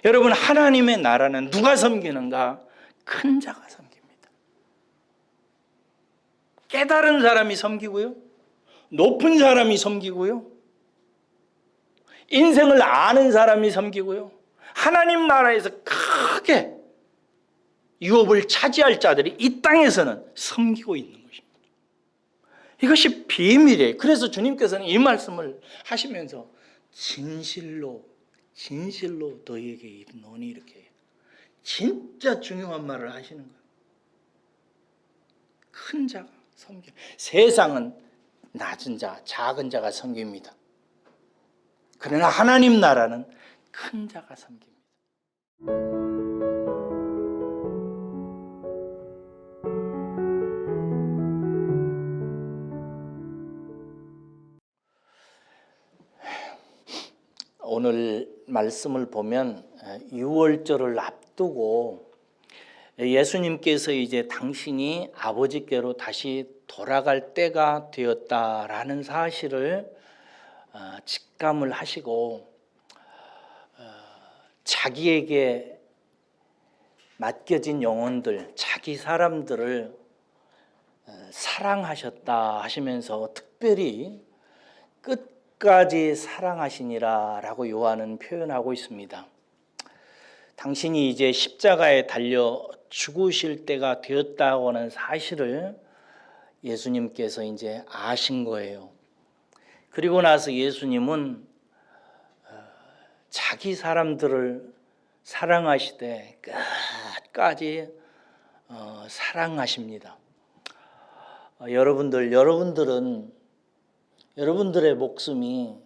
여러분, 하나님의 나라는 누가 섬기는가? 큰 자가 섬깁니다. 깨달은 사람이 섬기고요, 높은 사람이 섬기고요, 인생을 아는 사람이 섬기고요, 하나님 나라에서 크게 유업을 차지할 자들이 이 땅에서는 섬기고 있는 것입니다. 이것이 비밀이에요. 그래서 주님께서는 이 말씀을 하시면서 진실로 너희에게 이르노니, 이렇게 해요. 진짜 중요한 말을 하시는 거예요. 큰 자가 섬겨. 세상은 낮은 자, 작은 자가 섬깁니다. 그러나 하나님 나라는 큰 자가 섬깁니다. 오늘 말씀을 보면 유월절을 앞두고 예수님께서 이제 당신이 아버지께로 다시 돌아갈 때가 되었다라는 사실을 직감을 하시고 자기에게 맡겨진 영혼들, 자기 사람들을 사랑하셨다 하시면서 특별히 끝까지 사랑하시니라 라고 요한은 표현하고 있습니다. 당신이 이제 십자가에 달려 죽으실 때가 되었다고 하는 사실을 예수님께서 이제 아신 거예요. 그리고 나서 예수님은 자기 사람들을 사랑하시되 끝까지 사랑하십니다. 여러분들은 여러분들의 목숨이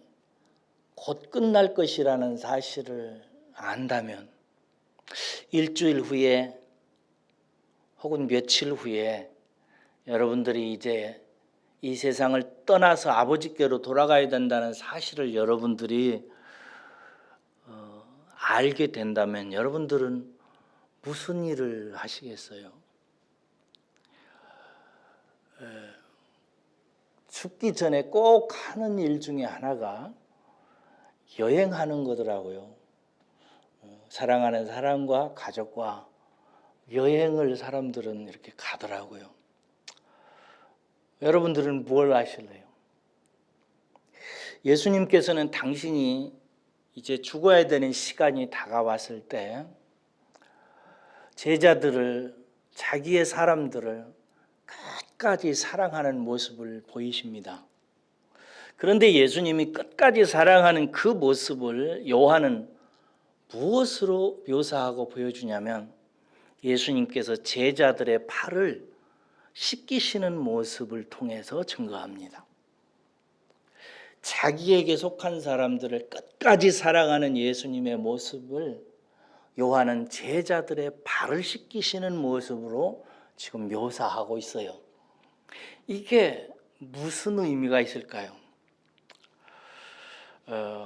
곧 끝날 것이라는 사실을 안다면 일주일 후에 혹은 며칠 후에 여러분들이 이제 이 세상을 떠나서 아버지께로 돌아가야 된다는 사실을 여러분들이 알게 된다면 여러분들은 무슨 일을 하시겠어요? 죽기 전에 꼭 하는 일 중에 하나가 여행하는 거더라고요. 사랑하는 사람과 가족과 여행을 사람들은 이렇게 가더라고요. 여러분들은 뭘 하실래요? 예수님께서는 당신이 이제 죽어야 되는 시간이 다가왔을 때 제자들을, 자기의 사람들을 끝까지 사랑하는 모습을 보이십니다. 그런데 예수님이 끝까지 사랑하는 그 모습을 요한은 무엇으로 묘사하고 보여주냐면 예수님께서 제자들의 발을 씻기시는 모습을 통해서 증거합니다. 자기에게 속한 사람들을 끝까지 사랑하는 예수님의 모습을 요한은 제자들의 발을 씻기시는 모습으로 지금 묘사하고 있어요. 이게 무슨 의미가 있을까요?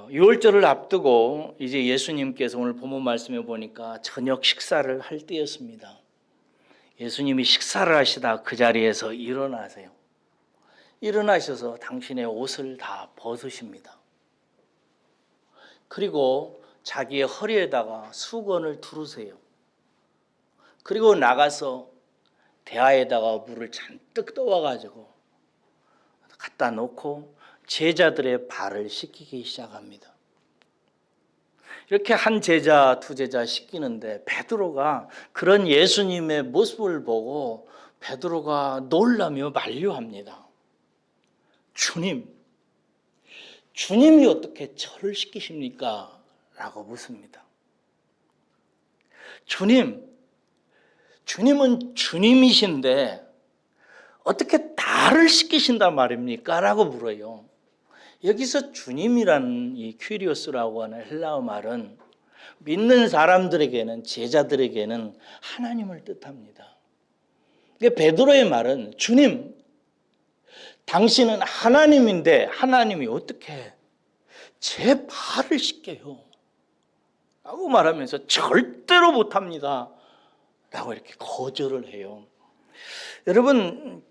유월절을 앞두고 이제 예수님께서 오늘 본문 말씀에 보니까 저녁 식사를 할 때였습니다. 예수님이 식사를 하시다 그 자리에서 일어나세요. 일어나셔서 당신의 옷을 다 벗으십니다. 그리고 자기의 허리에다가 수건을 두르세요. 그리고 나가서 대야에다가 물을 잔뜩 떠와가지고 갖다 놓고 제자들의 발을 씻기기 시작합니다. 이렇게 한 제자, 두 제자 씻기는데 베드로가 그런 예수님의 모습을 보고 베드로가 놀라며 만류합니다. 주님이 어떻게 저를 씻기십니까? 라고 묻습니다. 주님은 주님이신데 어떻게 나를 씻기신단 말입니까? 라고 물어요. 여기서 주님이라는 이 퀴리오스라고 하는 헬라어 말은 믿는 사람들에게는, 제자들에게는 하나님을 뜻합니다. 베드로의 말은 주님, 당신은 하나님인데 하나님이 어떻게 제 발을 씻겨요? 라고 말하면서 절대로 못합니다. 라고 이렇게 거절을 해요. 여러분,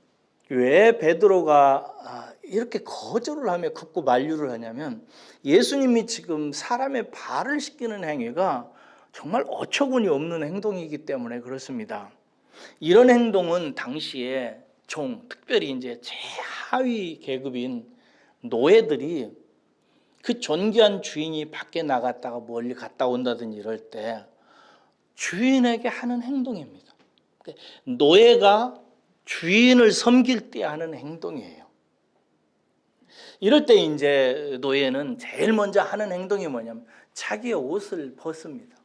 왜 베드로가 이렇게 거절을 하며 극구 만류를 하냐면 예수님이 지금 사람의 발을 씻기는 행위가 정말 어처구니 없는 행동이기 때문에 그렇습니다. 이런 행동은 당시에 특별히 이제 최하위 계급인 노예들이 그 존귀한 주인이 밖에 나갔다가 멀리 갔다 온다든지 이럴 때 주인에게 하는 행동입니다. 노예가 주인을 섬길 때 하는 행동이에요. 이럴 때 이제 노예는 제일 먼저 하는 행동이 뭐냐면 자기의 옷을 벗습니다.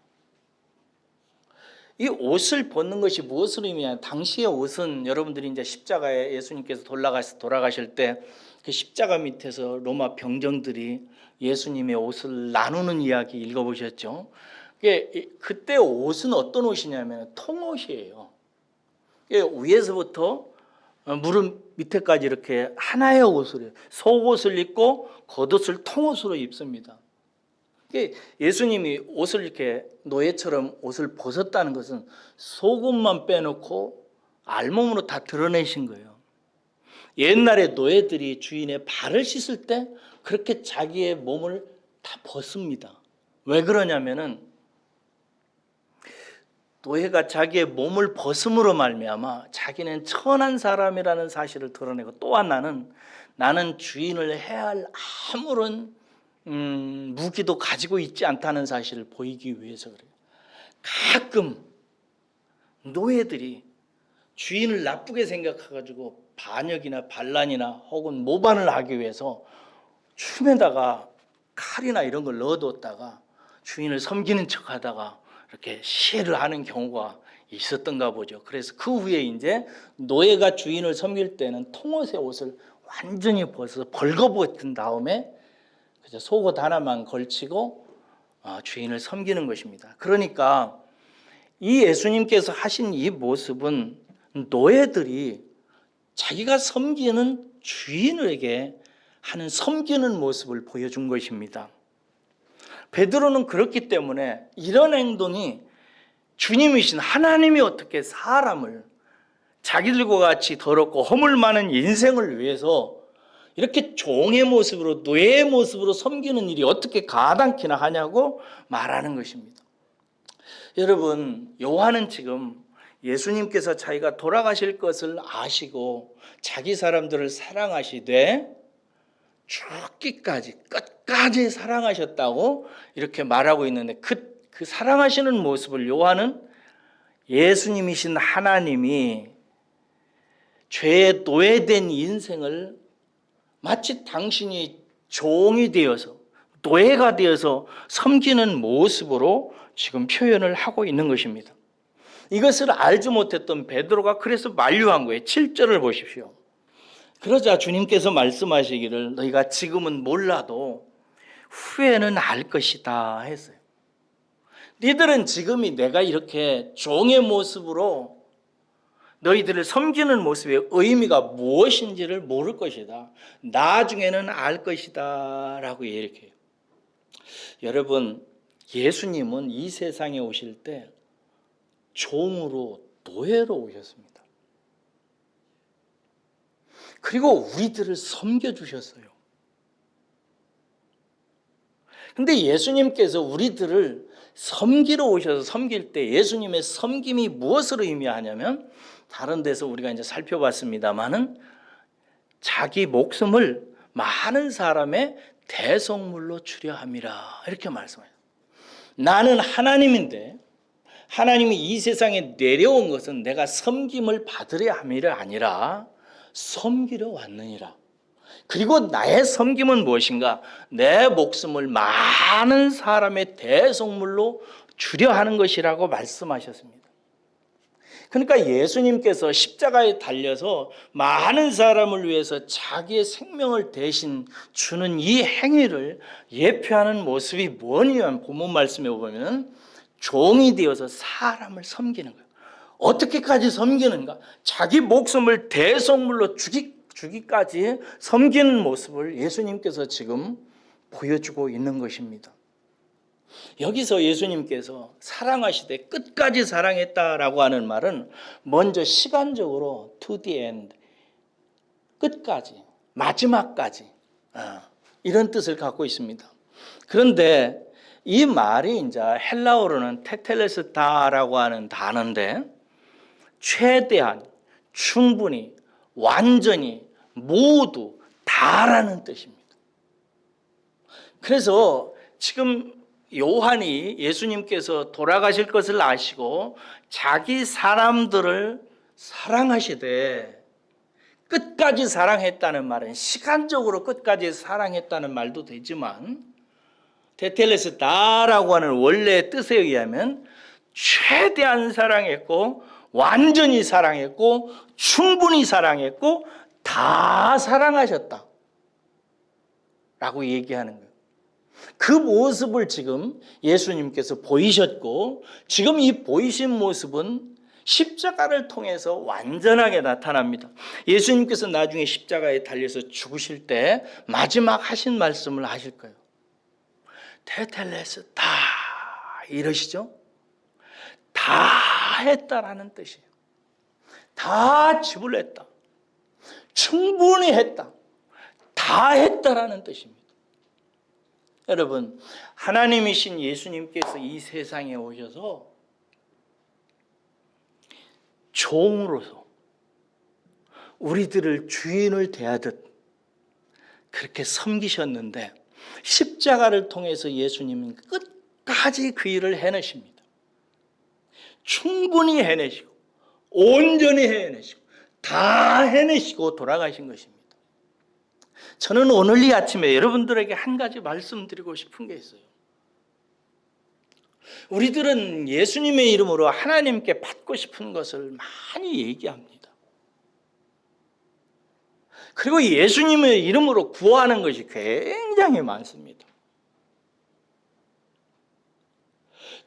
이 옷을 벗는 것이 무엇을 의미하냐? 당시의 옷은 여러분들이 이제 십자가에 예수님께서 돌아가실 때 그 십자가 밑에서 로마 병정들이 예수님의 옷을 나누는 이야기 읽어보셨죠? 그때 옷은 어떤 옷이냐면 통옷이에요. 위에서부터 무릎 밑에까지 이렇게 하나의 옷을, 속옷을 입고 겉옷을 통옷으로 입습니다. 예수님이 옷을 이렇게 노예처럼 옷을 벗었다는 것은 속옷만 빼놓고 알몸으로 다 드러내신 거예요. 옛날에 노예들이 주인의 발을 씻을 때 그렇게 자기의 몸을 다 벗습니다. 왜 그러냐면은 노예가 자기의 몸을 벗음으로 말미암아 자기는 천한 사람이라는 사실을 드러내고, 또 하나는 나는 주인을 해할 아무런 무기도 가지고 있지 않다는 사실을 보이기 위해서 그래요. 가끔 노예들이 주인을 나쁘게 생각해가지고 반역이나 반란이나 혹은 모반을 하기 위해서 춤에다가 칼이나 이런 걸 넣어뒀다가 주인을 섬기는 척하다가 이렇게 시해를 하는 경우가 있었던가 보죠. 그래서 그 후에 이제 노예가 주인을 섬길 때는 통옷의 옷을 완전히 벗어서 벌거벗은 다음에 속옷 하나만 걸치고 주인을 섬기는 것입니다. 그러니까 이 예수님께서 하신 이 모습은 노예들이 자기가 섬기는 주인에게 하는 섬기는 모습을 보여준 것입니다. 베드로는 그렇기 때문에 이런 행동이 주님이신 하나님이 어떻게 사람을 자기들과 같이 더럽고 허물 많은 인생을 위해서 이렇게 종의 모습으로, 노예의 모습으로 섬기는 일이 어떻게 가당키나 하냐고 말하는 것입니다. 여러분, 요한은 지금 예수님께서 자기가 돌아가실 것을 아시고 자기 사람들을 사랑하시되 죽기까지, 끝까지 사랑하셨다고 이렇게 말하고 있는데, 그 사랑하시는 모습을 요한은 예수님이신 하나님이 죄에 노예된 인생을 마치 당신이 종이 되어서, 노예가 되어서 섬기는 모습으로 지금 표현을 하고 있는 것입니다. 이것을 알지 못했던 베드로가 그래서 만류한 거예요. 7절을 보십시오. 그러자 주님께서 말씀하시기를 너희가 지금은 몰라도 후에는 알 것이다 했어요. 너희들은 지금이 내가 이렇게 종의 모습으로 너희들을 섬기는 모습의 의미가 무엇인지를 모를 것이다. 나중에는 알 것이다 라고 이렇게 해요. 여러분, 예수님은 이 세상에 오실 때 종으로, 노예로 오셨습니다. 그리고 우리들을 섬겨주셨어요. 근데 예수님께서 우리들을 섬기러 오셔서 섬길 때 예수님의 섬김이 무엇을 의미하냐면, 다른 데서 우리가 이제 살펴봤습니다마는 자기 목숨을 많은 사람의 대속물로 주려 함이라 이렇게 말씀해요. 나는 하나님인데 하나님이 이 세상에 내려온 것은 내가 섬김을 받으려 함이라 아니라 섬기려 왔느니라. 그리고 나의 섬김은 무엇인가? 내 목숨을 많은 사람의 대속물로 주려 하는 것이라고 말씀하셨습니다. 그러니까 예수님께서 십자가에 달려서 많은 사람을 위해서 자기의 생명을 대신 주는 이 행위를 예표하는 모습이 뭐냐면, 본문 말씀에 보면 종이 되어서 사람을 섬기는 거예요. 어떻게까지 섬기는가? 자기 목숨을 대속물로 주기까지 섬기는 모습을 예수님께서 지금 보여주고 있는 것입니다. 여기서 예수님께서 사랑하시되 끝까지 사랑했다라고 하는 말은 먼저 시간적으로 to the end, 끝까지, 마지막까지, 이런 뜻을 갖고 있습니다. 그런데 이 말이 이제 헬라어로는 테텔레스타라고 하는 단어인데 최대한, 충분히, 완전히, 모두, 다라는 뜻입니다. 그래서 지금 요한이 예수님께서 돌아가실 것을 아시고 자기 사람들을 사랑하시되 끝까지 사랑했다는 말은 시간적으로 끝까지 사랑했다는 말도 되지만 테텔레스다라고 하는 원래의 뜻에 의하면 최대한 사랑했고 완전히 사랑했고 충분히 사랑했고 다 사랑하셨다 라고 얘기하는 거예요. 그 모습을 지금 예수님께서 보이셨고 지금 이 보이신 모습은 십자가를 통해서 완전하게 나타납니다. 예수님께서 나중에 십자가에 달려서 죽으실 때 마지막 하신 말씀을 하실 거예요. 테텔레스타 이러시죠? 다 했다라는 뜻이에요. 다 지불했다. 충분히 했다. 다 했다라는 뜻입니다. 여러분, 하나님이신 예수님께서 이 세상에 오셔서 종으로서 우리들을 주인을 대하듯 그렇게 섬기셨는데 십자가를 통해서 예수님은 끝까지 그 일을 해내십니다. 충분히 해내시고 온전히 해내시고 다 해내시고 돌아가신 것입니다. 저는 오늘 이 아침에 여러분들에게 한 가지 말씀드리고 싶은 게 있어요. 우리들은 예수님의 이름으로 하나님께 받고 싶은 것을 많이 얘기합니다. 그리고 예수님의 이름으로 구하는 것이 굉장히 많습니다.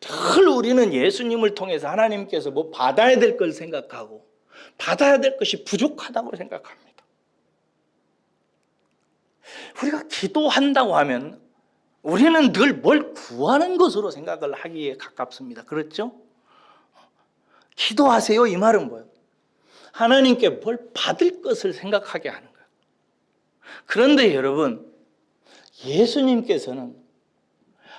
늘 우리는 예수님을 통해서 하나님께서 뭐 받아야 될 걸 생각하고 받아야 될 것이 부족하다고 생각합니다. 우리가 기도한다고 하면 우리는 늘 뭘 구하는 것으로 생각을 하기에 가깝습니다. 그렇죠? 기도하세요 이 말은 뭐예요? 하나님께 뭘 받을 것을 생각하게 하는 거예요. 그런데 여러분, 예수님께서는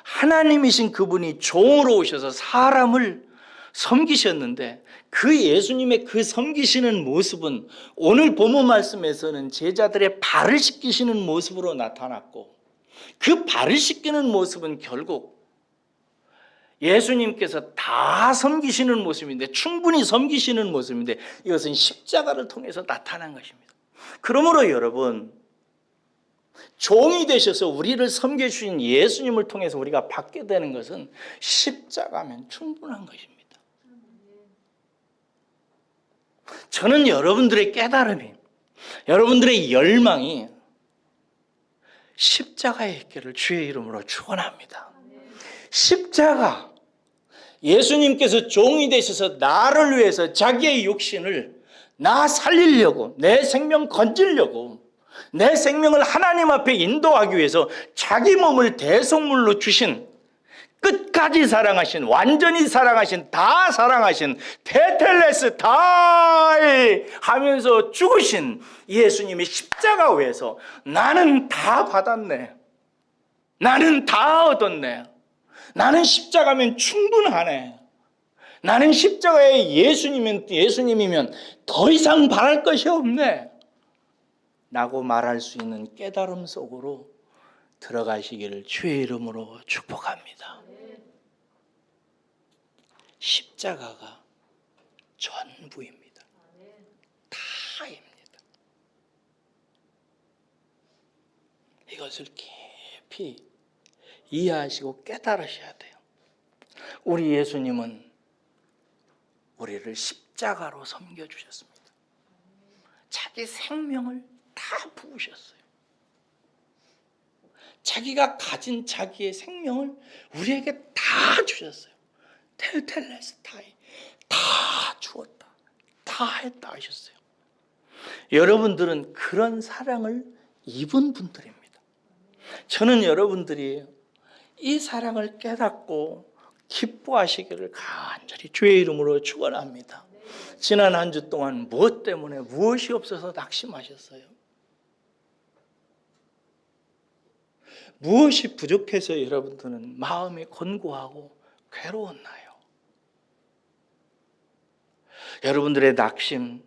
하나님이신 그분이 종으로 오셔서 사람을 섬기셨는데 그 예수님의 그 섬기시는 모습은 오늘 본문 말씀에서는 제자들의 발을 씻기시는 모습으로 나타났고 그 발을 씻기는 모습은 결국 예수님께서 다 섬기시는 모습인데 충분히 섬기시는 모습인데 이것은 십자가를 통해서 나타난 것입니다. 그러므로 여러분, 종이 되셔서 우리를 섬겨주신 예수님을 통해서 우리가 받게 되는 것은 십자가면 충분한 것입니다. 저는 여러분들의 깨달음이, 여러분들의 열망이 십자가에 있기를 주의 이름으로 축원합니다. 십자가, 예수님께서 종이 되셔서 나를 위해서 자기의 육신을 나 살리려고, 내 생명 건지려고, 내 생명을 하나님 앞에 인도하기 위해서 자기 몸을 대속물로 주신, 끝까지 사랑하신, 완전히 사랑하신, 다 사랑하신 테텔레스타이 하면서 죽으신 예수님의 십자가 위에서 나는 다 받았네, 나는 다 얻었네, 나는 십자가면 충분하네, 나는 십자가에 예수님이면 더 이상 바랄 것이 없네 라고 말할 수 있는 깨달음 속으로 들어가시기를 주의 이름으로 축복합니다. 십자가가 전부입니다. 다입니다. 이것을 깊이 이해하시고 깨달으셔야 돼요. 우리 예수님은 우리를 십자가로 섬겨주셨습니다. 자기 생명을 다 부으셨어요. 자기가 가진 자기의 생명을 우리에게 다 주셨어요. 테텔레스타이, 다 주었다, 다 했다 하셨어요. 여러분들은 그런 사랑을 입은 분들입니다. 저는 여러분들이 이 사랑을 깨닫고 기뻐하시기를 간절히 주의 이름으로 축원합니다. 지난 한 주 동안 무엇 때문에 무엇이 없어서 낙심하셨어요? 무엇이 부족해서 여러분들은 마음이 곤고하고 괴로웠나요? 여러분들의 낙심,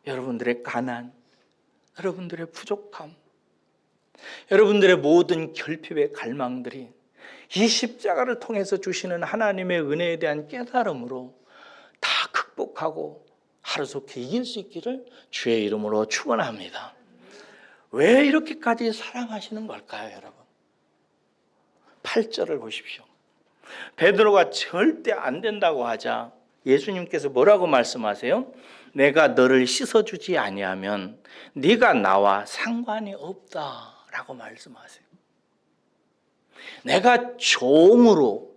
여러분들의 가난, 여러분들의 부족함, 여러분들의 모든 결핍의 갈망들이 이 십자가를 통해서 주시는 하나님의 은혜에 대한 깨달음으로 다 극복하고 하루속히 이길 수 있기를 주의 이름으로 축원합니다. 왜 이렇게까지 사랑하시는 걸까요, 여러분? 8절을 보십시오. 베드로가 절대 안 된다고 하자 예수님께서 뭐라고 말씀하세요? 내가 너를 씻어주지 아니하면 네가 나와 상관이 없다라고 말씀하세요. 내가 종으로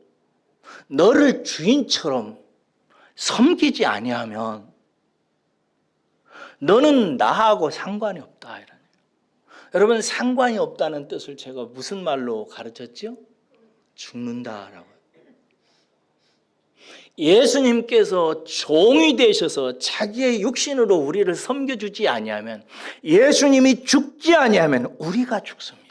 너를 주인처럼 섬기지 아니하면 너는 나하고 상관이 없다. 이러네요. 여러분, 상관이 없다는 뜻을 제가 무슨 말로 가르쳤죠? 죽는다라고. 예수님께서 종이 되셔서 자기의 육신으로 우리를 섬겨주지 아니하면, 예수님이 죽지 아니하면 우리가 죽습니다.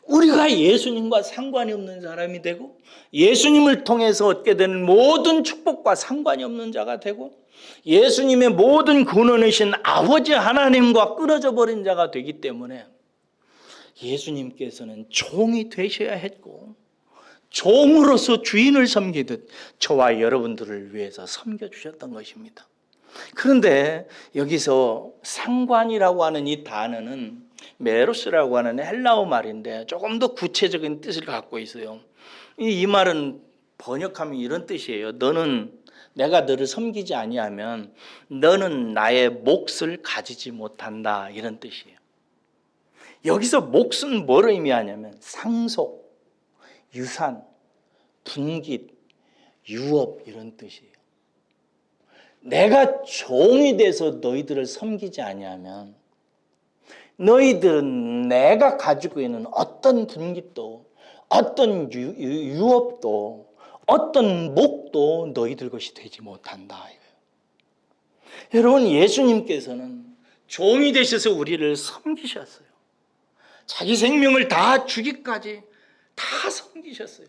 우리가 예수님과 상관이 없는 사람이 되고 예수님을 통해서 얻게 되는 모든 축복과 상관이 없는 자가 되고 예수님의 모든 근원이신 아버지 하나님과 끊어져 버린 자가 되기 때문에 예수님께서는 종이 되셔야 했고 종으로서 주인을 섬기듯 저와 여러분들을 위해서 섬겨주셨던 것입니다. 그런데 여기서 상관이라고 하는 이 단어는 메로스라고 하는 헬라어 말인데 조금 더 구체적인 뜻을 갖고 있어요. 이 말은 번역하면 이런 뜻이에요. 내가 너를 섬기지 아니하면 너는 나의 몫을 가지지 못한다, 이런 뜻이에요. 여기서 몫은 뭘 의미하냐면 상속, 유산, 분깃, 유업, 이런 뜻이에요. 내가 종이 돼서 너희들을 섬기지 아니하면 너희들은 내가 가지고 있는 어떤 분깃도, 어떤 유업도, 어떤 목도 너희들 것이 되지 못한다. 여러분, 예수님께서는 종이 되셔서 우리를 섬기셨어요. 자기 생명을 다 주기까지 다 섬기셨어요.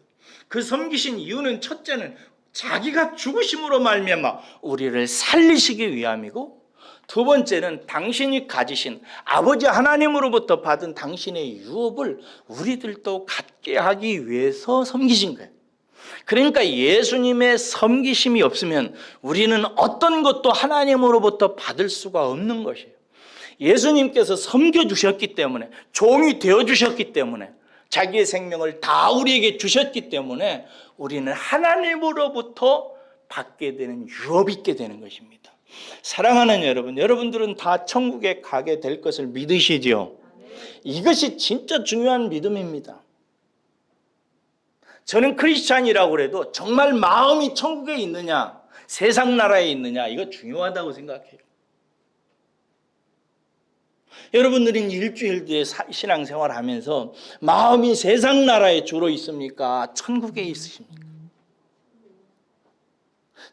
그 섬기신 이유는 첫째는 자기가 죽으심으로 말미암아 우리를 살리시기 위함이고, 두 번째는 당신이 가지신 아버지 하나님으로부터 받은 당신의 유업을 우리들도 갖게 하기 위해서 섬기신 거예요. 그러니까 예수님의 섬기심이 없으면 우리는 어떤 것도 하나님으로부터 받을 수가 없는 것이에요. 예수님께서 섬겨주셨기 때문에, 종이 되어주셨기 때문에, 자기의 생명을 다 우리에게 주셨기 때문에 우리는 하나님으로부터 받게 되는 유업이 있게 되는 것입니다. 사랑하는 여러분, 여러분들은 다 천국에 가게 될 것을 믿으시죠? 이것이 진짜 중요한 믿음입니다. 저는 크리스찬이라고 해도 정말 마음이 천국에 있느냐, 세상 나라에 있느냐, 이거 중요하다고 생각해요. 여러분들은 일주일 뒤에 신앙생활 하면서 마음이 세상 나라에 주로 있습니까? 천국에 있으십니까?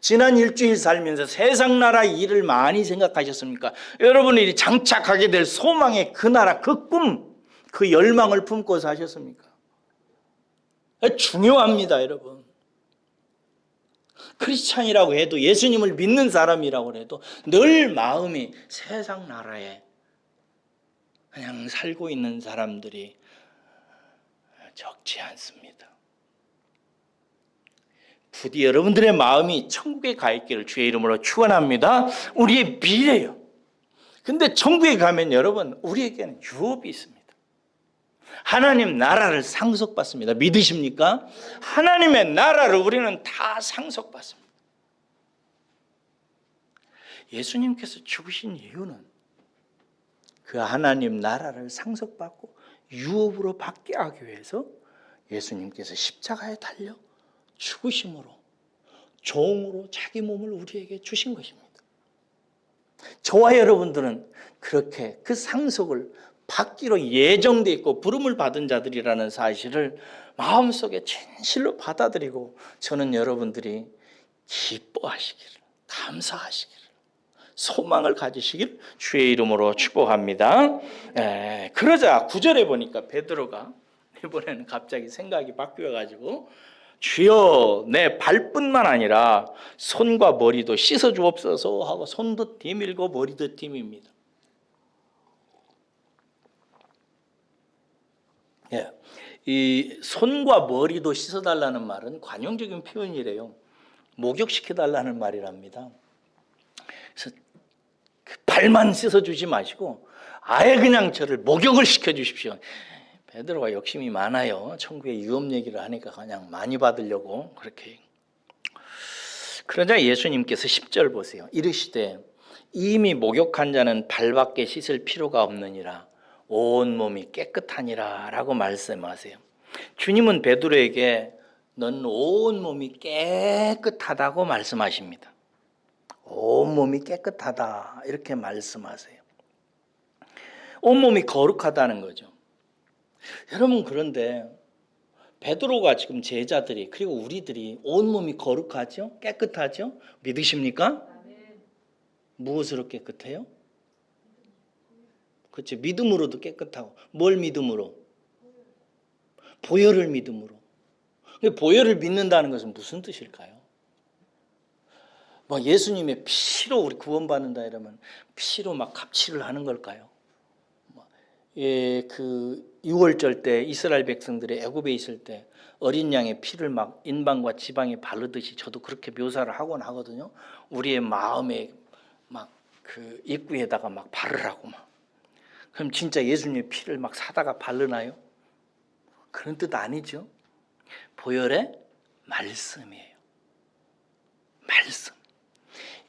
지난 일주일 살면서 세상 나라 일을 많이 생각하셨습니까? 여러분이 장착하게 될 소망의 그 나라, 그 꿈, 그 열망을 품고 사셨습니까? 중요합니다, 여러분. 크리스찬이라고 해도, 예수님을 믿는 사람이라고 해도 늘 마음이 세상 나라에 그냥 살고 있는 사람들이 적지 않습니다. 부디 여러분들의 마음이 천국에 가 있기를 주의 이름으로 축원합니다. 우리의 미래예요. 근데 천국에 가면 여러분, 우리에게는 유업이 있습니다. 하나님 나라를 상속받습니다. 믿으십니까? 하나님의 나라를 우리는 다 상속받습니다. 예수님께서 죽으신 이유는 그 하나님 나라를 상속받고 유업으로 받게 하기 위해서 예수님께서 십자가에 달려 죽으심으로, 종으로 자기 몸을 우리에게 주신 것입니다. 저와 여러분들은 그렇게 그 상속을 받기로 예정되어 있고 부름을 받은 자들이라는 사실을 마음속에 진실로 받아들이고, 저는 여러분들이 기뻐하시기를, 감사하시기를, 소망을 가지시길 주의 이름으로 축복합니다. 그러자 9절에 보니까 베드로가 이번에는 갑자기 생각이 바뀌어가지고 주여 내 발뿐만 아니라 손과 머리도 씻어 주옵소서 하고 손도 디밀고 머리도 디밉니다. 이 손과 머리도 씻어달라는 말은 관용적인 표현이래요. 목욕시켜달라는 말이랍니다. 그래서 발만 씻어주지 마시고 아예 그냥 저를 목욕을 시켜주십시오. 베드로가 욕심이 많아요. 천국의 유업 얘기를 하니까 그냥 많이 받으려고 그렇게. 그러자 예수님께서 10절 보세요. 이르시되 이미 목욕한 자는 발밖에 씻을 필요가 없느니라 온 몸이 깨끗하니라 라고 말씀하세요. 주님은 베드로에게 넌 온 몸이 깨끗하다고 말씀하십니다. 온 몸이 깨끗하다 이렇게 말씀하세요. 온 몸이 거룩하다는 거죠. 여러분 그런데 베드로가 지금 제자들이 그리고 우리들이 온 몸이 거룩하죠? 깨끗하죠? 믿으십니까? 무엇으로 깨끗해요? 그렇죠. 믿음으로도 깨끗하고. 뭘 믿음으로? 보혈을 믿음으로. 보혈을 믿는다는 것은 무슨 뜻일까요? 뭐 예수님의 피로 우리 구원받는다 이러면 피로 막 갑치를 하는 걸까요? 그 유월절 때 이스라엘 백성들이 애굽에 있을 때 어린 양의 피를 막 인방과 지방에 바르듯이 저도 그렇게 묘사를 하곤 하거든요. 우리의 마음에 막 그 입구에다가 막 바르라고 막. 그럼 진짜 예수님의 피를 막 사다가 바르나요? 그런 뜻 아니죠. 보혈의 말씀이에요. 말씀.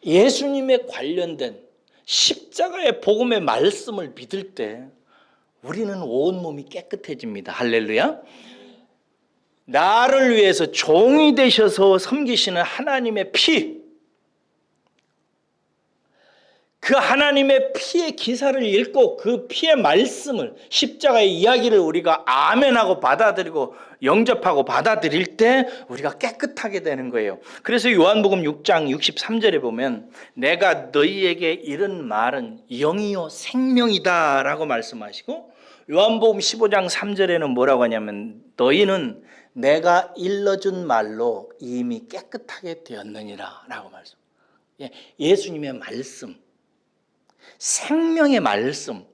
예수님에 관련된 십자가의 복음의 말씀을 믿을 때 우리는 온몸이 깨끗해집니다. 할렐루야. 나를 위해서 종이 되셔서 섬기시는 하나님의 피, 그 하나님의 피의 기사를 읽고 그 피의 말씀을 십자가의 이야기를 우리가 아멘하고 받아들이고 영접하고 받아들일 때 우리가 깨끗하게 되는 거예요. 그래서 요한복음 6장 63절에 보면 내가 너희에게 이른 말은 영이요 생명이다 라고 말씀하시고 요한복음 15장 3절에는 뭐라고 하냐면 너희는 내가 일러준 말로 이미 깨끗하게 되었느니라 라고 말씀. 예수님의 말씀, 생명의 말씀,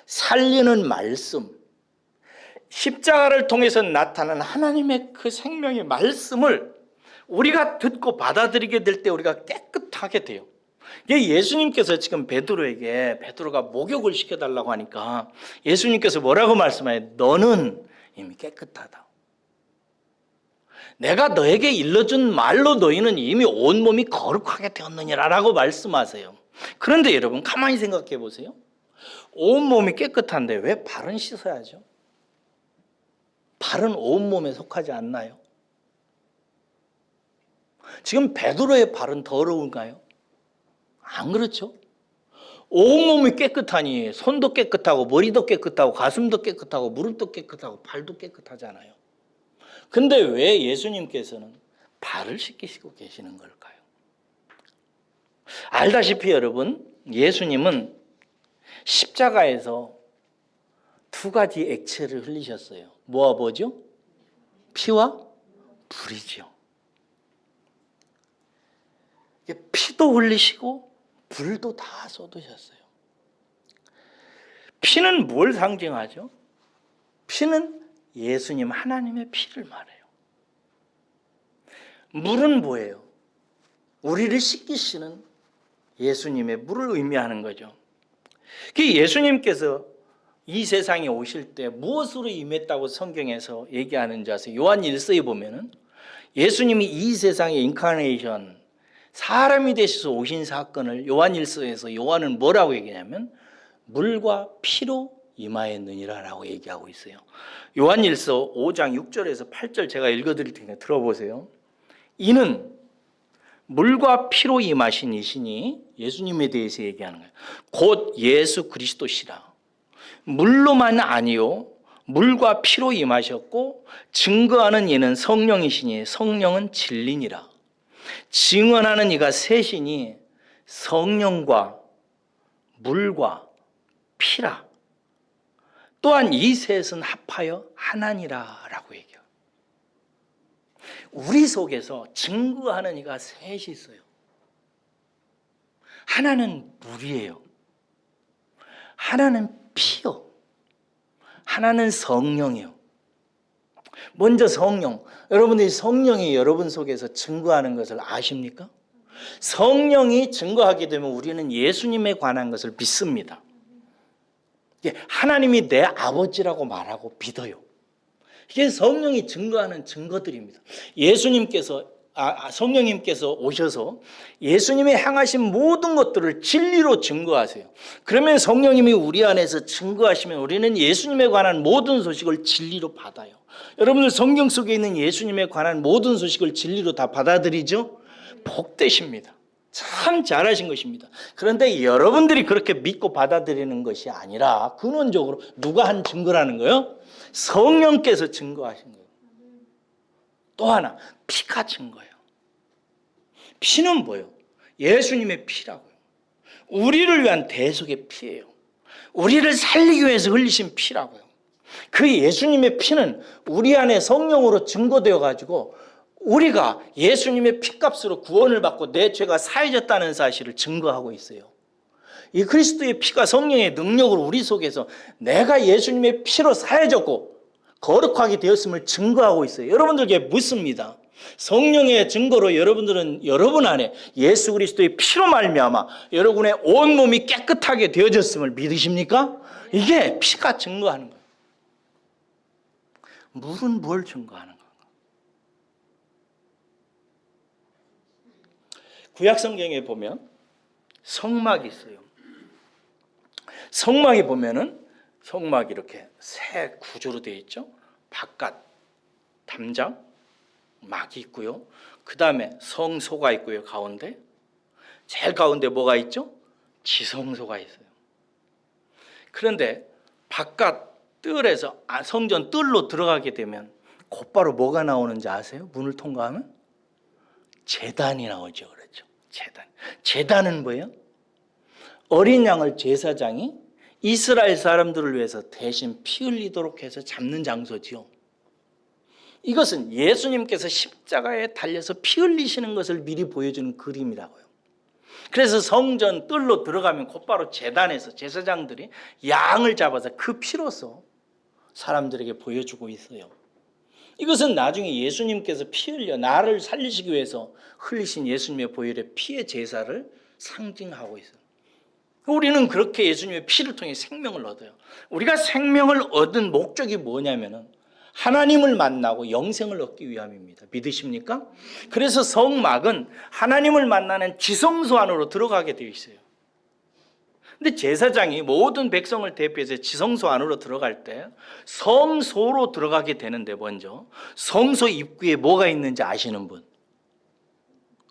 살리는 말씀, 십자가를 통해서 나타난 하나님의 그 생명의 말씀을 우리가 듣고 받아들이게 될 때 우리가 깨끗하게 돼요. 예수님께서 지금 베드로가 목욕을 시켜달라고 하니까 예수님께서 뭐라고 말씀해요? 너는 이미 깨끗하다. 내가 너에게 일러준 말로 너희는 이미 온몸이 거룩하게 되었느니라라고 말씀하세요. 그런데 여러분 가만히 생각해 보세요. 온몸이 깨끗한데 왜 발은 씻어야죠? 발은 온몸에 속하지 않나요? 지금 베드로의 발은 더러운가요? 안 그렇죠? 온몸이 깨끗하니 손도 깨끗하고 머리도 깨끗하고 가슴도 깨끗하고 무릎도 깨끗하고 발도 깨끗하잖아요. 근데 왜 예수님께서는 발을 씻기시고 계시는 걸까요? 알다시피 여러분, 예수님은 십자가에서 두 가지 액체를 흘리셨어요. 뭐와 뭐죠? 피와 불이죠. 피도 흘리시고 불도 다 쏟으셨어요. 피는 뭘 상징하죠? 피는 예수님 하나님의 피를 말해요. 물은 뭐예요? 우리를 씻기시는 예수님의 물을 의미하는 거죠. 예수님께서 이 세상에 오실 때 무엇으로 임했다고 성경에서 얘기하는지 아세요? 요한 1서에 보면은 예수님이 이 세상의 인카네이션, 사람이 되셔서 오신 사건을 요한 1서에서 요한은 뭐라고 얘기하냐면 물과 피로 임하였느니라 라고 얘기하고 있어요. 요한 1서 5장 6절에서 8절 제가 읽어드릴 테니까 들어보세요. 이는 물과 피로 임하신 이시니 예수님에 대해서 얘기하는 거예요. 곧 예수 그리스도시라. 물로만 아니요 물과 피로 임하셨고 증거하는 이는 성령이시니 성령은 진리니라. 증언하는 이가 셋이니 성령과 물과 피라. 또한 이 셋은 합하여 하나니라 라고 얘기해요. 우리 속에서 증거하는 이가 셋이 있어요. 하나는 물이에요. 하나는 피요. 하나는 성령이요. 먼저 성령. 여러분들이 성령이 여러분 속에서 증거하는 것을 아십니까? 성령이 증거하게 되면 우리는 예수님에 관한 것을 믿습니다. 하나님이 내 아버지라고 말하고 믿어요. 이게 성령이 증거하는 증거들입니다. 성령님께서 오셔서 예수님이 행하신 모든 것들을 진리로 증거하세요. 그러면 성령님이 우리 안에서 증거하시면 우리는 예수님에 관한 모든 소식을 진리로 받아요. 여러분들 성경 속에 있는 예수님에 관한 모든 소식을 진리로 다 받아들이죠? 복되십니다. 참 잘하신 것입니다. 그런데 여러분들이 그렇게 믿고 받아들이는 것이 아니라 근원적으로 누가 한 증거라는 거예요? 성령께서 증거하신 거예요. 또 하나, 피가 증거예요. 피는 뭐예요? 예수님의 피라고요. 우리를 위한 대속의 피예요. 우리를 살리기 위해서 흘리신 피라고요. 그 예수님의 피는 우리 안에 성령으로 증거되어 가지고 우리가 예수님의 피값으로 구원을 받고 내 죄가 사해졌다는 사실을 증거하고 있어요. 이 그리스도의 피가 성령의 능력으로 우리 속에서 내가 예수님의 피로 사해졌고 거룩하게 되었음을 증거하고 있어요. 여러분들에게 묻습니다. 성령의 증거로 여러분들은 여러분 안에 예수 그리스도의 피로 말미암아 여러분의 온몸이 깨끗하게 되어졌음을 믿으십니까? 이게 피가 증거하는 거예요. 물은 뭘 증거하는 건가? 구약성경에 보면 성막이 있어요. 성막에 보면은 성막이 이렇게 새 구조로 되어 있죠. 바깥 담장 막이 있고요. 그 다음에 성소가 있고요. 가운데 제일 가운데 뭐가 있죠? 지성소가 있어요. 그런데 바깥 뜰에서 성전 뜰로 들어가게 되면 곧바로 뭐가 나오는지 아세요? 문을 통과하면 제단이 나오죠. 그렇죠? 제단은 뭐예요? 어린 양을 제사장이 이스라엘 사람들을 위해서 대신 피 흘리도록 해서 잡는 장소지요. 이것은 예수님께서 십자가에 달려서 피 흘리시는 것을 미리 보여주는 그림이라고요. 그래서 성전 뜰로 들어가면 곧바로 제단에서 제사장들이 양을 잡아서 그 피로서 사람들에게 보여주고 있어요. 이것은 나중에 예수님께서 피 흘려 나를 살리시기 위해서 흘리신 예수님의 보혈의 피의 제사를 상징하고 있어요. 우리는 그렇게 예수님의 피를 통해 생명을 얻어요. 우리가 생명을 얻은 목적이 뭐냐면은 하나님을 만나고 영생을 얻기 위함입니다. 믿으십니까? 그래서 성막은 하나님을 만나는 지성소 안으로 들어가게 되어 있어요. 근데 제사장이 모든 백성을 대표해서 지성소 안으로 들어갈 때 성소로 들어가게 되는데 먼저 성소 입구에 뭐가 있는지 아시는 분?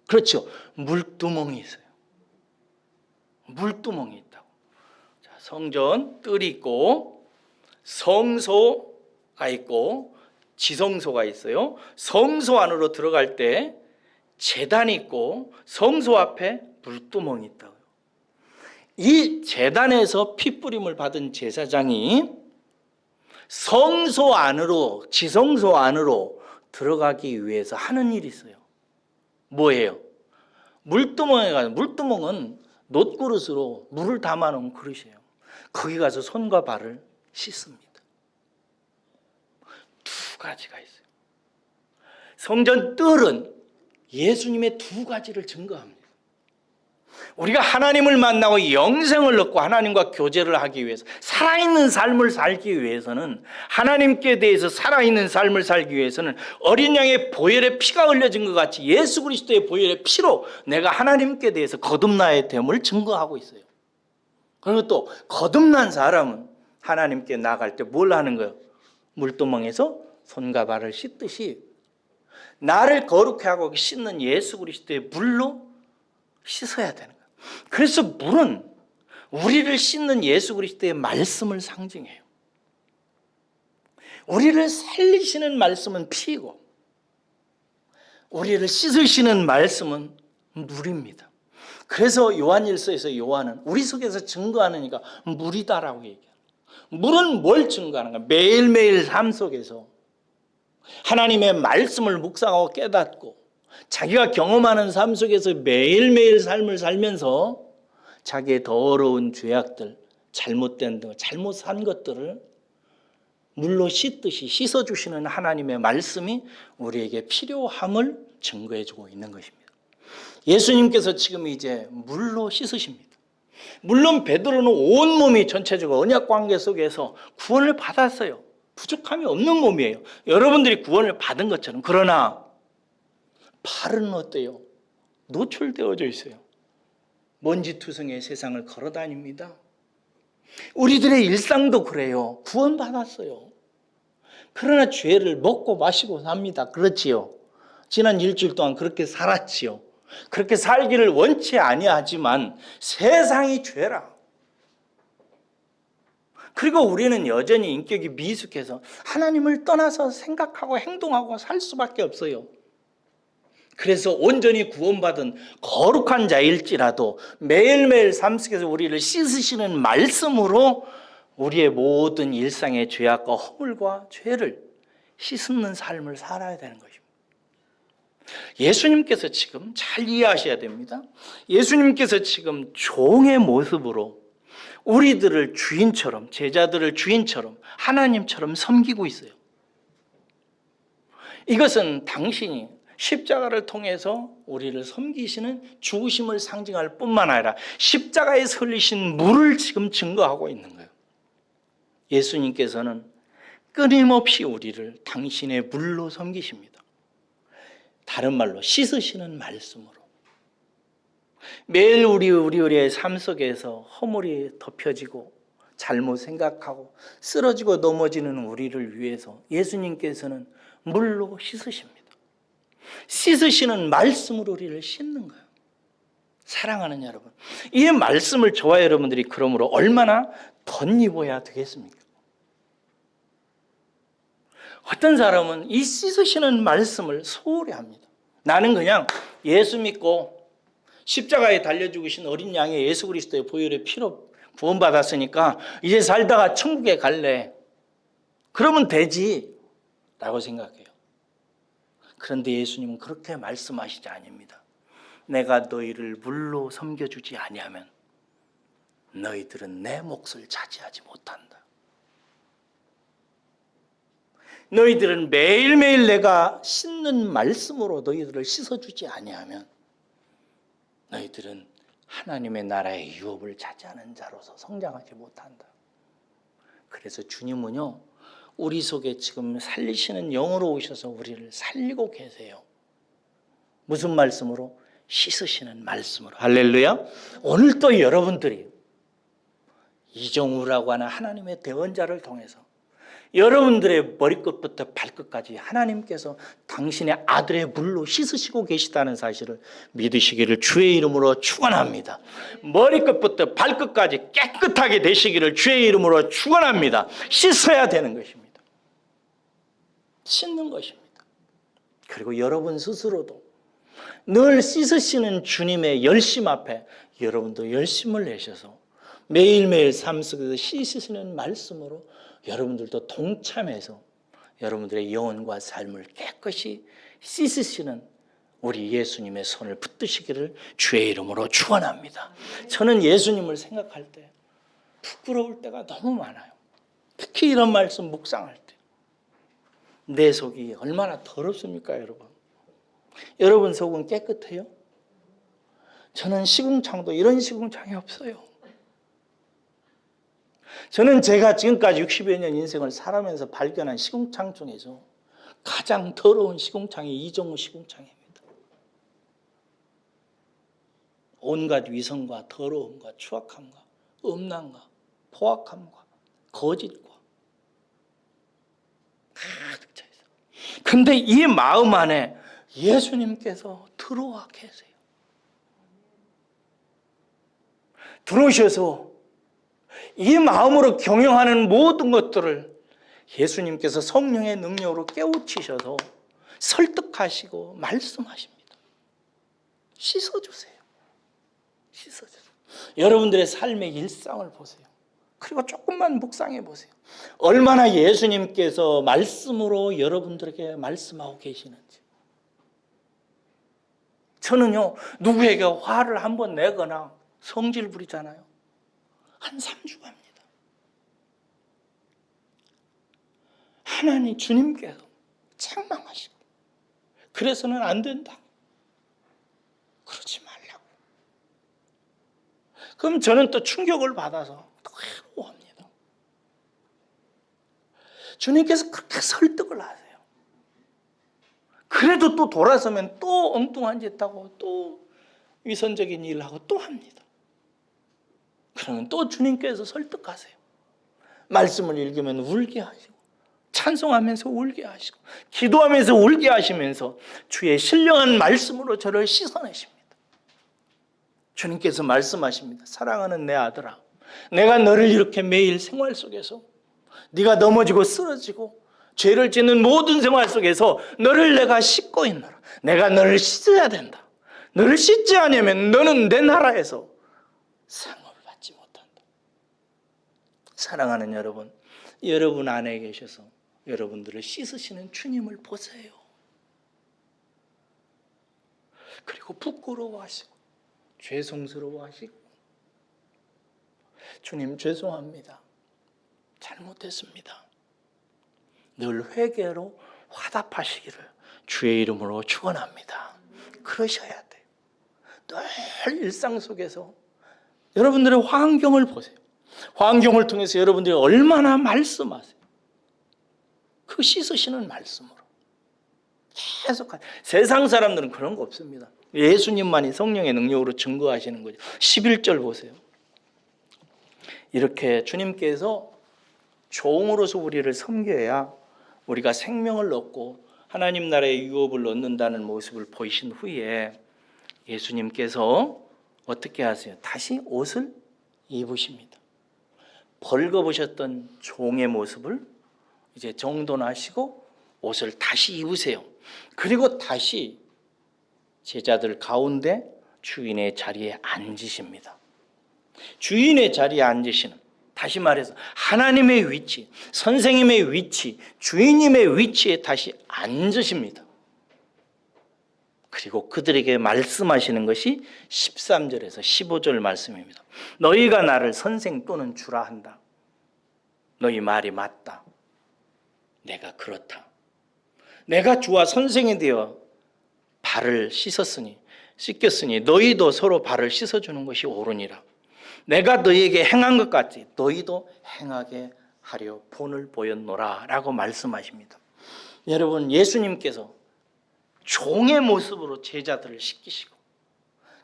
그렇죠. 물두멍이 있어요. 물두멍이 있다고. 자, 성전 뜰이 있고 성소가 있고 지성소가 있어요. 성소 안으로 들어갈 때 제단이 있고 성소 앞에 물두멍이 있다고요. 이 제단에서 핏부림을 받은 제사장이 성소 안으로 지성소 안으로 들어가기 위해서 하는 일이 있어요. 뭐예요? 물두멍에 가서 물두멍은 놋그릇으로 물을 담아놓은 그릇이에요. 거기 가서 손과 발을 씻습니다. 두 가지가 있어요. 성전 뜰은 예수님의 두 가지를 증거합니다. 우리가 하나님을 만나고 영생을 얻고 하나님과 교제를 하기 위해서 살아있는 삶을 살기 위해서는 하나님께 대해서 살아있는 삶을 살기 위해서는 어린 양의 보혈의 피가 흘려진 것 같이 예수 그리스도의 보혈의 피로 내가 하나님께 대해서 거듭나야 됨을 증거하고 있어요. 그리고 또 거듭난 사람은 하나님께 나아갈 때 뭘 하는 거예요? 물두멍에서 손과 발을 씻듯이 나를 거룩해 하고 씻는 예수 그리스도의 물로 씻어야 되는 거예요. 그래서 물은 우리를 씻는 예수 그리스도의 말씀을 상징해요. 우리를 살리시는 말씀은 피이고 우리를 씻으시는 말씀은 물입니다. 그래서 요한일서에서 요한은 우리 속에서 증거하는 이가 물이다라고 얘기해요. 물은 뭘 증거하는가? 매일매일 삶 속에서 하나님의 말씀을 묵상하고 깨닫고 자기가 경험하는 삶 속에서 매일매일 삶을 살면서 자기의 더러운 죄악들, 잘못된 것, 잘못 산 것들을 물로 씻듯이 씻어주시는 하나님의 말씀이 우리에게 필요함을 증거해주고 있는 것입니다. 예수님께서 지금 이제 물로 씻으십니다. 물론 베드로는 온몸이 전체적으로 언약 관계 속에서 구원을 받았어요. 부족함이 없는 몸이에요. 여러분들이 구원을 받은 것처럼. 그러나 발은 어때요? 노출되어져 있어요. 먼지투성이의 세상을 걸어다닙니다. 우리들의 일상도 그래요. 구원받았어요. 그러나 죄를 먹고 마시고 삽니다. 그렇지요. 지난 일주일 동안 그렇게 살았지요. 그렇게 살기를 원치 아니하지만 세상이 죄라. 그리고 우리는 여전히 인격이 미숙해서 하나님을 떠나서 생각하고 행동하고 살 수밖에 없어요. 그래서 온전히 구원받은 거룩한 자일지라도 매일매일 삶 속에서 우리를 씻으시는 말씀으로 우리의 모든 일상의 죄악과 허물과 죄를 씻는 삶을 살아야 되는 것입니다. 예수님께서 지금 잘 이해하셔야 됩니다. 예수님께서 지금 종의 모습으로 우리들을 주인처럼, 제자들을 주인처럼, 하나님처럼 섬기고 있어요. 이것은 당신이 십자가를 통해서 우리를 섬기시는 죽으심을 상징할 뿐만 아니라 십자가에서 흘리신 물을 지금 증거하고 있는 거예요. 예수님께서는 끊임없이 우리를 당신의 물로 섬기십니다. 다른 말로 씻으시는 말씀으로. 매일 우리의 삶 속에서 허물이 덮여지고 잘못 생각하고 쓰러지고 넘어지는 우리를 위해서 예수님께서는 물로 씻으십니다. 씻으시는 말씀으로 우리를 씻는 거예요. 사랑하는 여러분, 이 말씀을 저와 여러분들이 그러므로 얼마나 덧입어야 되겠습니까? 어떤 사람은 이 씻으시는 말씀을 소홀히 합니다. 나는 그냥 예수 믿고 십자가에 달려 죽으신 어린 양의 예수 그리스도의 보혈의 피로 구원받았으니까 이제 살다가 천국에 갈래. 그러면 되지 라고 생각해요. 그런데 예수님은 그렇게 말씀하시지 아닙니다. 내가 너희를 물로 섬겨주지 아니하면 너희들은 내 몫을 차지하지 못한다. 너희들은 매일매일 내가 씻는 말씀으로 너희들을 씻어주지 아니하면 너희들은 하나님의 나라의 유업을 차지하는 자로서 성장하지 못한다. 그래서 주님은요, 우리 속에 지금 살리시는 영으로 오셔서 우리를 살리고 계세요. 무슨 말씀으로? 씻으시는 말씀으로. 할렐루야. 오늘 또 여러분들이 이정우라고 하는 하나님의 대언자를 통해서 여러분들의 머리끝부터 발끝까지 하나님께서 당신의 아들의 물로 씻으시고 계시다는 사실을 믿으시기를 주의 이름으로 축원합니다. 머리끝부터 발끝까지 깨끗하게 되시기를 주의 이름으로 축원합니다. 씻어야 되는 것입니다. 씻는 것입니다. 그리고 여러분 스스로도 늘 씻으시는 주님의 열심 앞에 여러분도 열심을 내셔서 매일매일 삶 속에서 씻으시는 말씀으로 여러분들도 동참해서 여러분들의 영혼과 삶을 깨끗이 씻으시는 우리 예수님의 손을 붙드시기를 주의 이름으로 축원합니다. 저는 예수님을 생각할 때 부끄러울 때가 너무 많아요. 특히 이런 말씀 묵상할 때. 내 속이 얼마나 더럽습니까, 여러분? 여러분 속은 깨끗해요? 저는 시궁창도 이런 시궁창이 없어요. 저는 제가 지금까지 60여 년 인생을 살아가면서 발견한 시궁창 중에서 가장 더러운 시궁창이 이정우 시궁창입니다. 온갖 위선과 더러움과 추악함과 음란과 포악함과 거짓과 가득 차 있어요. 근데 이 마음 안에 예수님께서 들어와 계세요. 들어오셔서 이 마음으로 경영하는 모든 것들을 예수님께서 성령의 능력으로 깨우치셔서 설득하시고 말씀하십니다. 씻어주세요. 씻어주세요. 여러분들의 삶의 일상을 보세요. 그리고 조금만 묵상해 보세요. 얼마나 예수님께서 말씀으로 여러분들에게 말씀하고 계시는지. 저는요, 누구에게 화를 한번 내거나 성질 부리잖아요. 한 3주 갑니다. 하나님 주님께서 책망하시고, 그래서는 안 된다. 그러지 말라고. 그럼 저는 또 충격을 받아서 또 괴로워합니다. 주님께서 그렇게 설득을 하세요. 그래도 또 돌아서면 또 엉뚱한 짓 하고 또 위선적인 일을 하고 또 합니다. 그러면 또 주님께서 설득하세요. 말씀을 읽으면 울게 하시고, 찬송하면서 울게 하시고, 기도하면서 울게 하시면서 주의 신령한 말씀으로 저를 씻어내십니다. 주님께서 말씀하십니다. 사랑하는 내 아들아, 내가 너를 이렇게 매일 생활 속에서 네가 넘어지고 쓰러지고 죄를 짓는 모든 생활 속에서 너를 내가 씻고 있노라. 내가 너를 씻어야 된다. 너를 씻지 않으면 너는 내 나라에서 상을 받지 못한다. 사랑하는 여러분, 여러분 안에 계셔서 여러분들을 씻으시는 주님을 보세요. 그리고 부끄러워하시고 죄송스러워하시고, 주님 죄송합니다. 잘못했습니다. 늘 회개로 화답하시기를 주의 이름으로 축원합니다. 그러셔야 돼요. 늘 일상 속에서 여러분들의 환경을 보세요. 환경을 통해서 여러분들이 얼마나 말씀하세요. 그 씻으시는 말씀으로 계속. 세상 사람들은 그런 거 없습니다. 예수님만이 성령의 능력으로 증거하시는 거죠. 11절 보세요. 이렇게 주님께서 종으로서 우리를 섬겨야 우리가 생명을 얻고 하나님 나라의 유업을 얻는다는 모습을 보이신 후에 예수님께서 어떻게 하세요? 다시 옷을 입으십니다. 벌거벗었던 종의 모습을 이제 정돈하시고 옷을 다시 입으세요. 그리고 다시 제자들 가운데 주인의 자리에 앉으십니다. 주인의 자리에 앉으시는, 다시 말해서 하나님의 위치, 선생님의 위치, 주인님의 위치에 다시 앉으십니다. 그리고 그들에게 말씀하시는 것이 13절에서 15절 말씀입니다. 너희가 나를 선생 또는 주라 한다. 너희 말이 맞다. 내가 그렇다. 내가 주와 선생이 되어 발을 씻겼으니 너희도 서로 발을 씻어주는 것이 옳으니라. 내가 너희에게 행한 것 같이 너희도 행하게 하려 본을 보였노라 라고 말씀하십니다. 여러분, 예수님께서 종의 모습으로 제자들을 씻기시고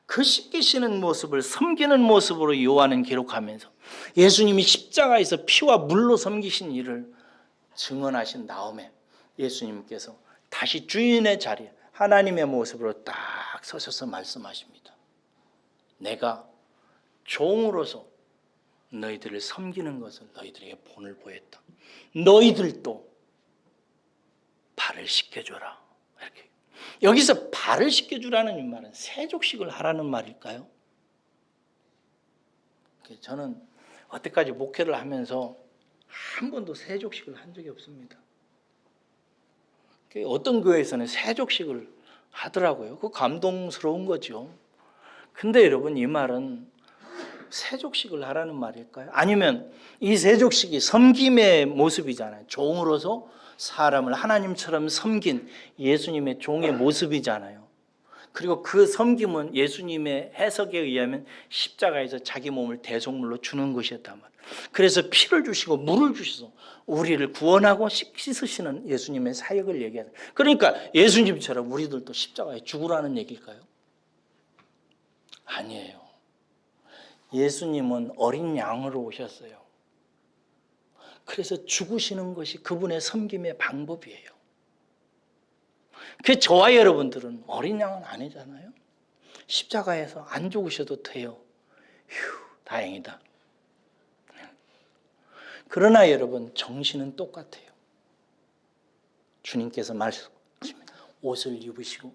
그 씻기시는 모습을 섬기는 모습으로 요한은 기록하면서 예수님이 십자가에서 피와 물로 섬기신 일을 증언하신 다음에 예수님께서 다시 주인의 자리에 하나님의 모습으로 딱 서셔서 말씀하십니다. 내가 종으로서 너희들을 섬기는 것을 너희들에게 본을 보였다. 너희들도 발을 씻겨줘라. 이렇게. 여기서 발을 씻겨주라는 이 말은 세족식을 하라는 말일까요? 저는 여태까지 목회를 하면서 한 번도 세족식을 한 적이 없습니다. 어떤 교회에서는 세족식을 하더라고요. 그 감동스러운 거죠. 근데 여러분, 이 말은 세족식을 하라는 말일까요? 아니면 이 세족식이 섬김의 모습이잖아요. 종으로서 사람을 하나님처럼 섬긴 예수님의 종의 모습이잖아요. 그리고 그 섬김은 예수님의 해석에 의하면 십자가에서 자기 몸을 대속물로 주는 것이었단 말이에요. 그래서 피를 주시고 물을 주셔서 우리를 구원하고 씻으시는 예수님의 사역을 얘기하는. 그러니까 예수님처럼 우리들도 십자가에 죽으라는 얘기일까요? 아니에요. 예수님은 어린 양으로 오셨어요. 그래서 죽으시는 것이 그분의 섬김의 방법이에요. 그 저와 여러분들은 어린 양은 아니잖아요. 십자가에서 안 죽으셔도 돼요. 휴, 다행이다. 그러나 여러분, 정신은 똑같아요. 주님께서 말씀하십니다. 옷을 입으시고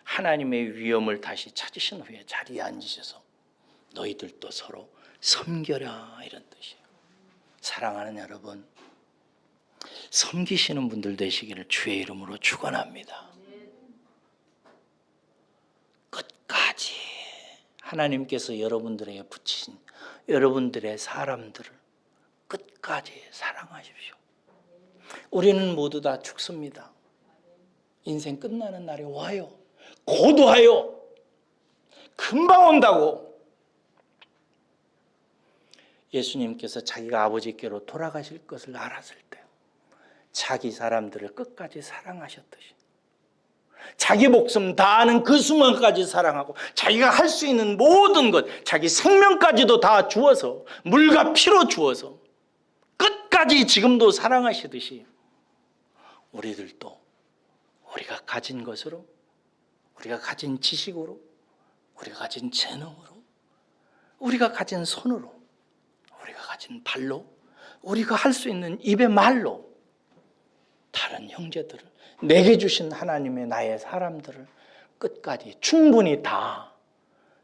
하나님의 위엄을 다시 찾으신 후에 자리에 앉으셔서 너희들도 서로 섬겨라, 이런 뜻이에요. 사랑하는 여러분, 섬기시는 분들 되시기를 주의 이름으로 축원합니다. 끝까지 하나님께서 여러분들에게 붙이신 여러분들의 사람들을 끝까지 사랑하십시오. 우리는 모두 다 죽습니다. 인생 끝나는 날이 와요. 곧 와요. 금방 온다고. 예수님께서 자기가 아버지께로 돌아가실 것을 알았을 때 자기 사람들을 끝까지 사랑하셨듯이 자기 목숨 다하는 그 순간까지 사랑하고 자기가 할 수 있는 모든 것, 자기 생명까지도 다 주어서, 물과 피로 주어서 끝까지 지금도 사랑하시듯이 우리들도 우리가 가진 것으로, 우리가 가진 지식으로, 우리가 가진 재능으로, 우리가 가진 손으로, 우리가 가진 발로, 우리가 할 수 있는 입의 말로 다른 형제들을, 내게 주신 하나님의 나의 사람들을 끝까지 충분히 다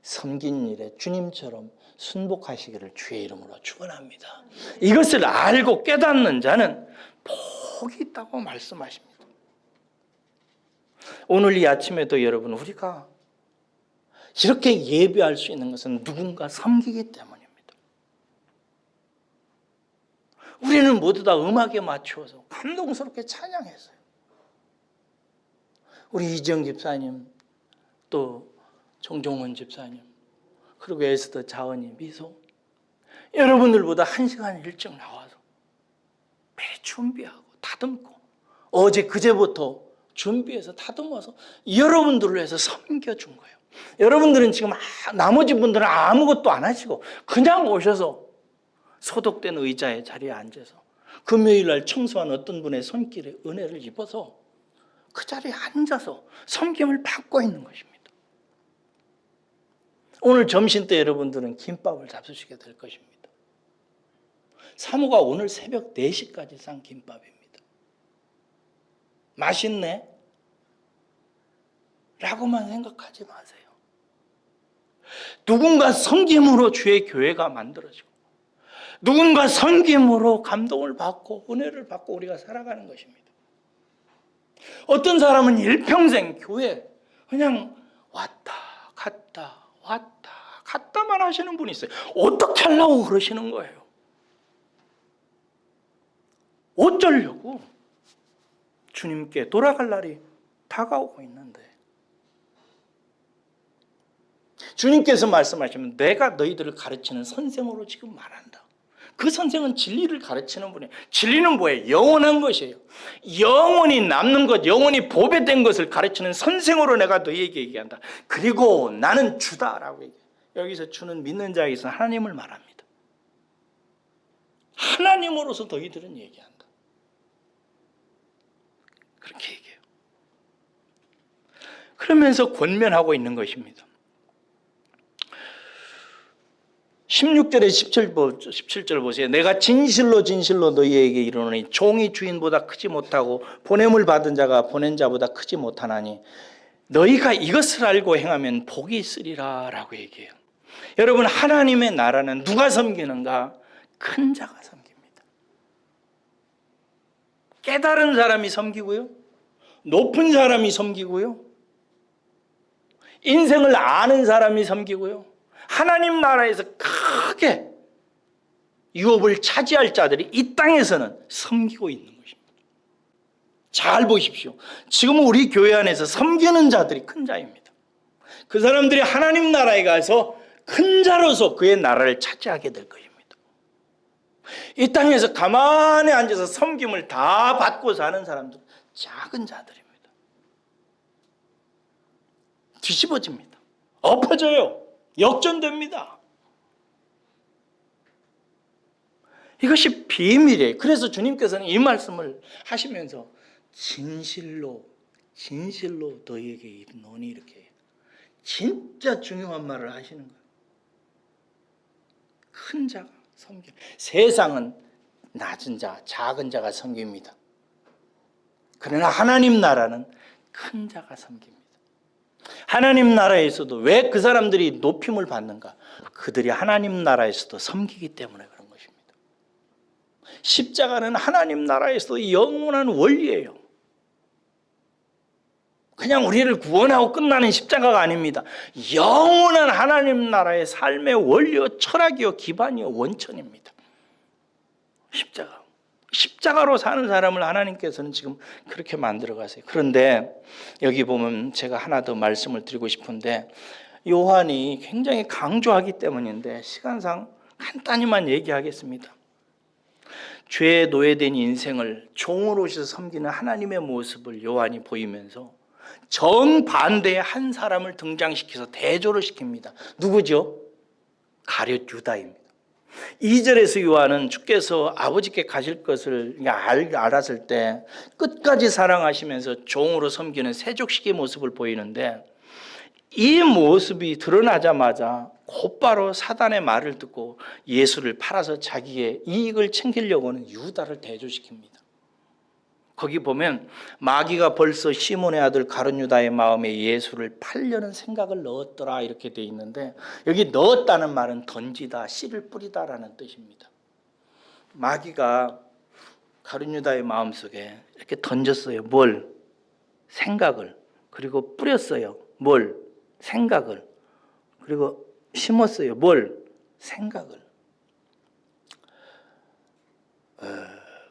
섬긴 일에 주님처럼 순복하시기를 주의 이름으로 축원합니다. 이것을 알고 깨닫는 자는 복이 있다고 말씀하십니다. 오늘 이 아침에도 여러분, 우리가 이렇게 예배할 수 있는 것은 누군가 섬기기 때문입니다. 우리는 모두 다 음악에 맞추어서 감동스럽게 찬양했어요. 우리 이정 집사님, 또 정종원 집사님, 그리고 에스더 자언니, 미소, 여러분들보다 1시간 일찍 나와서 미리 준비하고 다듬고 어제 그제부터 준비해서 다듬어서 여러분들을 위해서 섬겨준 거예요. 여러분들은 지금 나머지 분들은 아무것도 안 하시고 그냥 오셔서 소독된 의자에 자리에 앉아서 금요일 날 청소한 어떤 분의 손길에 은혜를 입어서 그 자리에 앉아서 섬김을 받고 있는 것입니다. 오늘 점심 때 여러분들은 김밥을 잡수시게 될 것입니다. 사모가 오늘 새벽 4시까지 싼 김밥입니다. 맛있네? 라고만 생각하지 마세요. 누군가 섬김으로 주의 교회가 만들어지고 누군가 섬김으로 감동을 받고 은혜를 받고 우리가 살아가는 것입니다. 어떤 사람은 일평생 교회 그냥 왔다 갔다만 하시는 분이 있어요. 어떻게 하려고 그러시는 거예요? 어쩌려고? 주님께 돌아갈 날이 다가오고 있는데 주님께서 말씀하시면 내가 너희들을 가르치는 선생으로 지금 말한다. 그 선생은 진리를 가르치는 분이에요. 진리는 뭐예요? 영원한 것이에요. 영원히 남는 것, 영원히 보배된 것을 가르치는 선생으로 내가 너희에게 얘기한다. 그리고 나는 주다라고 얘기해요. 여기서 주는 믿는 자에게서 하나님을 말합니다. 하나님으로서 너희들은 얘기한다. 그렇게 얘기해요. 그러면서 권면하고 있는 것입니다. 16절에 17절 보세요. 내가 진실로 너희에게 이르노니 종이 주인보다 크지 못하고 보냄을 받은 자가 보낸 자보다 크지 못하나니 너희가 이것을 알고 행하면 복이 있으리라 라고 얘기해요. 여러분, 하나님의 나라는 누가 섬기는가? 큰 자가 섬깁니다. 깨달은 사람이 섬기고요, 높은 사람이 섬기고요, 인생을 아는 사람이 섬기고요, 하나님 나라에서 크게 유업을 차지할 자들이 이 땅에서는 섬기고 있는 것입니다. 잘 보십시오. 지금 우리 교회 안에서 섬기는 자들이 큰 자입니다. 그 사람들이 하나님 나라에 가서 큰 자로서 그의 나라를 차지하게 될 것입니다. 이 땅에서 가만히 앉아서 섬김을 다 받고 사는 사람들은 작은 자들입니다. 뒤집어집니다. 엎어져요. 역전됩니다. 이것이 비밀이에요. 그래서 주님께서는 이 말씀을 하시면서 진실로 너희에게 이르노니 이렇게 해요. 진짜 중요한 말을 하시는 거예요. 큰 자가 섬깁니다. 세상은 낮은 자, 작은 자가 섬깁니다. 그러나 하나님 나라는 큰 자가 섬깁니다. 하나님 나라에서도 왜 그 사람들이 높임을 받는가? 그들이 하나님 나라에서도 섬기기 때문에 그런 것입니다. 십자가는 하나님 나라에서도 영원한 원리예요. 그냥 우리를 구원하고 끝나는 십자가가 아닙니다. 영원한 하나님 나라의 삶의 원리요, 철학이요, 기반이요, 원천입니다. 십자가. 십자가로 사는 사람을 하나님께서는 지금 그렇게 만들어 가세요. 그런데 여기 보면 제가 하나 더 말씀을 드리고 싶은데, 요한이 굉장히 강조하기 때문인데 시간상 간단히만 얘기하겠습니다. 죄에 노예된 인생을 종으로서 섬기는 하나님의 모습을 요한이 보이면서 정반대의 한 사람을 등장시켜서 대조를 시킵니다. 누구죠? 가룟 유다입니다. 2절에서 요한은 주께서 아버지께 가실 것을 알았을 때 끝까지 사랑하시면서 종으로 섬기는 세족식의 모습을 보이는데, 이 모습이 드러나자마자 곧바로 사단의 말을 듣고 예수를 팔아서 자기의 이익을 챙기려고 하는 유다를 대조시킵니다. 거기 보면 마귀가 벌써 시몬의 아들 가룟 유다의 마음에 예수를 팔려는 생각을 넣었더라 이렇게 돼 있는데, 여기 넣었다는 말은 던지다, 씨를 뿌리다라는 뜻입니다. 마귀가 가룟 유다의 마음속에 이렇게 던졌어요. 뭘? 생각을. 그리고 뿌렸어요. 뭘? 생각을. 그리고 심었어요. 뭘? 생각을.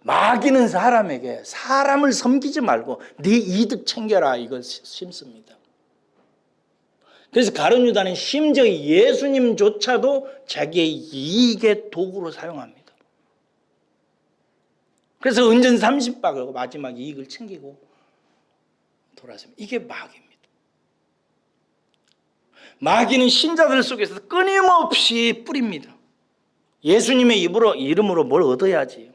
마귀는 사람에게 사람을 섬기지 말고 네 이득 챙겨라 이걸 심습니다. 그래서 가룟 유다는 심지어 예수님조차도 자기의 이익의 도구로 사용합니다. 그래서 은전 30박을 마지막 이익을 챙기고 돌아섭니다. 이게 마귀입니다. 마귀는 신자들 속에서 끊임없이 뿌립니다. 예수님의 이름으로 뭘 얻어야지,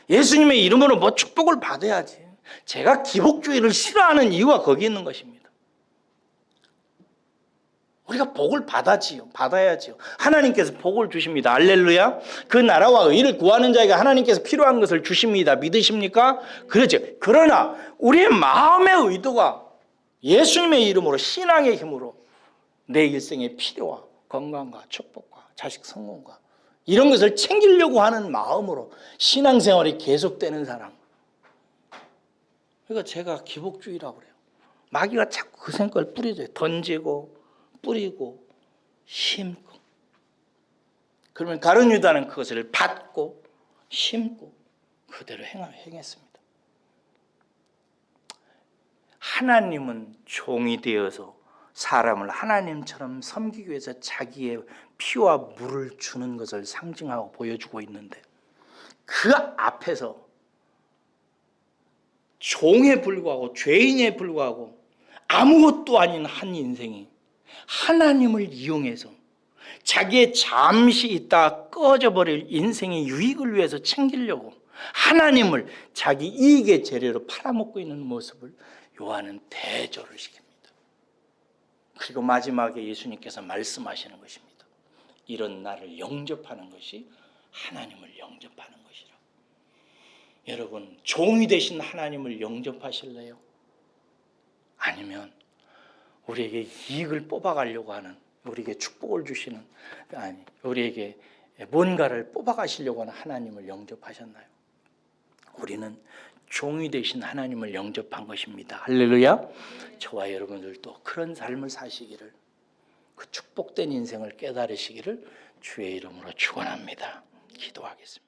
예수님의 이름으로 뭐 축복을 받아야지. 제가 기복주의를 싫어하는 이유가 거기 있는 것입니다. 우리가 복을 받아야지요. 하나님께서 복을 주십니다. 할렐루야. 그 나라와 의를 구하는 자에게 하나님께서 필요한 것을 주십니다. 믿으십니까? 그렇죠. 그러나 우리의 마음의 의도가 예수님의 이름으로, 신앙의 힘으로 내 일생의 필요와 건강과 축복과 자식 성공과 이런 것을 챙기려고 하는 마음으로 신앙생활이 계속되는 사람, 그러니까 제가 기복주의라고 그래요. 마귀가 자꾸 그 생각을 뿌려줘요. 던지고 뿌리고 심고. 그러면 가룟 유다는 그것을 받고 심고 그대로 행했습니다. 하나님은 종이 되어서 사람을 하나님처럼 섬기기 위해서 자기의 피와 물을 주는 것을 상징하고 보여주고 있는데, 그 앞에서 종에 불과하고 죄인에 불과하고 아무것도 아닌 한 인생이 하나님을 이용해서 자기의 잠시 있다 꺼져버릴 인생의 유익을 위해서 챙기려고 하나님을 자기 이익의 재료로 팔아먹고 있는 모습을 요한은 대조를 시킵니다. 그리고 마지막에 예수님께서 말씀하시는 것입니다. 이런 나를 영접하는 것이 하나님을 영접하는 것이라. 여러분, 종이 되신 하나님을 영접하실래요? 아니면 우리에게 이익을 뽑아가려고 하는, 우리에게 축복을 주시는, 우리에게 뭔가를 뽑아가시려고 하는 하나님을 영접하셨나요? 우리는 종이 되신 하나님을 영접한 것입니다. 할렐루야. 저와 여러분들도 그런 삶을 사시기를, 그 축복된 인생을 깨달으시기를 주의 이름으로 축원합니다. 기도하겠습니다.